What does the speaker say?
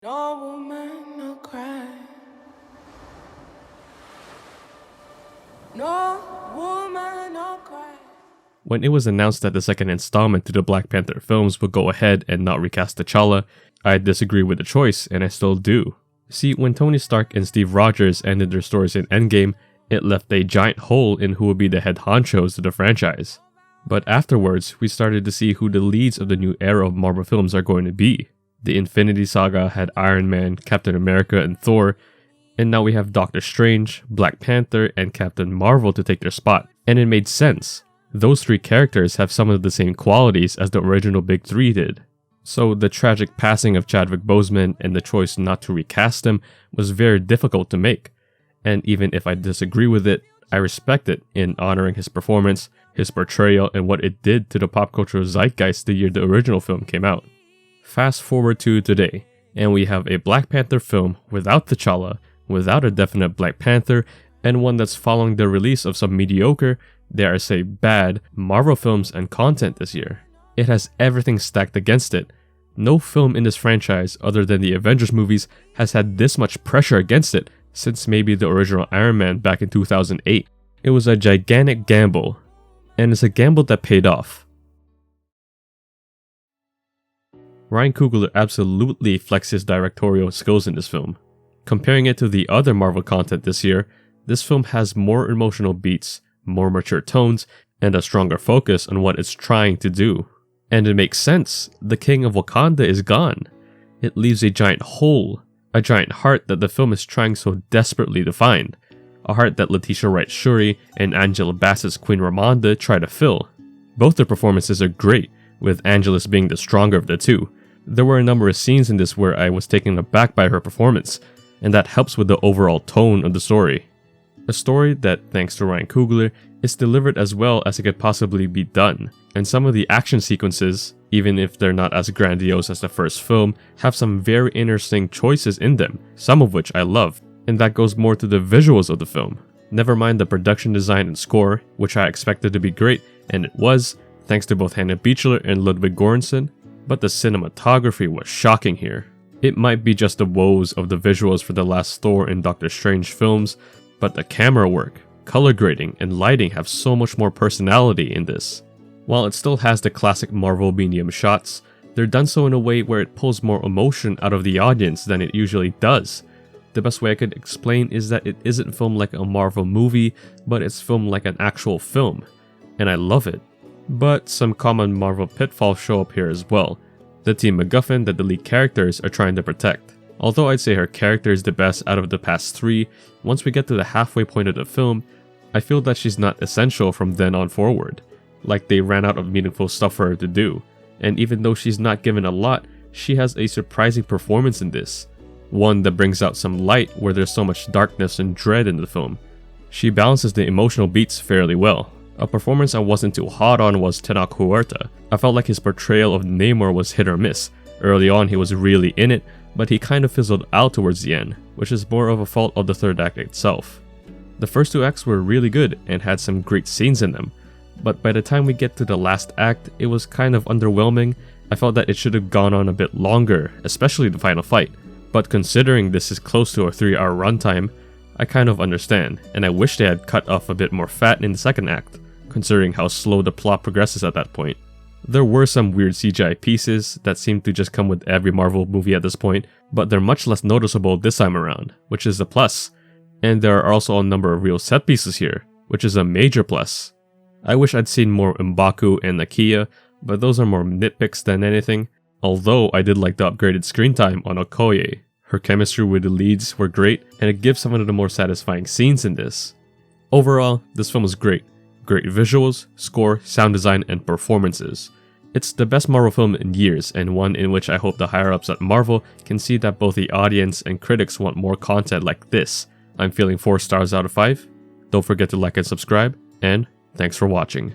No woman, no cry. No woman, no cry. When it was announced that the second installment to the Black Panther films would go ahead and not recast T'Challa, I disagreed with the choice, and I still do. See, when Tony Stark and Steve Rogers ended their stories in Endgame, it left a giant hole in who would be the head honchos to the franchise. But afterwards, we started to see who the leads of the new era of Marvel films are going to be. The Infinity Saga had Iron Man, Captain America, and Thor, and now we have Doctor Strange, Black Panther, and Captain Marvel to take their spot. And it made sense. Those three characters have some of the same qualities as the original Big Three did. So the tragic passing of Chadwick Boseman and the choice not to recast him was very difficult to make. And even if I disagree with it, I respect it in honoring his performance, his portrayal, and what it did to the pop cultural zeitgeist the year the original film came out. Fast forward to today, and we have a Black Panther film without T'Challa, without a definite Black Panther, and one that's following the release of some mediocre, dare I say bad, Marvel films and content this year. It has everything stacked against it. No film in this franchise, other than the Avengers movies, has had this much pressure against it since maybe the original Iron Man back in 2008. It was a gigantic gamble, and it's a gamble that paid off. Ryan Coogler absolutely flexed his directorial skills in this film. Comparing it to the other Marvel content this year, this film has more emotional beats, more mature tones, and a stronger focus on what it's trying to do. And it makes sense, the king of Wakanda is gone. It leaves a giant hole, a giant heart that the film is trying so desperately to find. A heart that Letitia Wright Shuri and Angela Bassett's Queen Ramonda try to fill. Both their performances are great, with Angela's being the stronger of the two. There were a number of scenes in this where I was taken aback by her performance, and that helps with the overall tone of the story. A story that, thanks to Ryan Coogler, is delivered as well as it could possibly be done, and some of the action sequences, even if they're not as grandiose as the first film, have some very interesting choices in them, some of which I love, and that goes more to the visuals of the film. Never mind the production design and score, which I expected to be great, and it was, thanks to both Hannah Beachler and Ludwig Göransson, but the cinematography was shocking here. It might be just the woes of the visuals for the last Thor and Doctor Strange films, but the camera work, color grading, and lighting have so much more personality in this. While it still has the classic Marvel medium shots, they're done so in a way where it pulls more emotion out of the audience than it usually does. The best way I could explain is that it isn't filmed like a Marvel movie, but it's filmed like an actual film, and I love it. But some common Marvel pitfalls show up here as well. The team MacGuffin that the lead characters are trying to protect. Although I'd say her character is the best out of the past three, once we get to the halfway point of the film, I feel that she's not essential from then on forward. Like they ran out of meaningful stuff for her to do. And even though she's not given a lot, she has a surprising performance in this. One that brings out some light where there's so much darkness and dread in the film. She balances the emotional beats fairly well. A performance I wasn't too hot on was Tenoch Huerta. I felt like his portrayal of Namor was hit or miss. Early on he was really in it, but he kind of fizzled out towards the end, which is more of a fault of the third act itself. The first two acts were really good and had some great scenes in them, but by the time we get to the last act, it was kind of underwhelming. I felt that it should have gone on a bit longer, especially the final fight, but considering this is close to a 3-hour runtime, I kind of understand, and I wish they had cut off a bit more fat in the second act, considering how slow the plot progresses at that point. There were some weird CGI pieces that seem to just come with every Marvel movie at this point, but they're much less noticeable this time around, which is a plus. And there are also a number of real set pieces here, which is a major plus. I wish I'd seen more M'Baku and Nakia, but those are more nitpicks than anything, although I did like the upgraded screen time on Okoye. Her chemistry with the leads were great, and it gives some of the more satisfying scenes in this. Overall, this film was great. Great visuals, score, sound design, and performances. It's the best Marvel film in years, and one in which I hope the higher-ups at Marvel can see that both the audience and critics want more content like this. I'm feeling 4 stars out of 5. Don't forget to like and subscribe, and thanks for watching.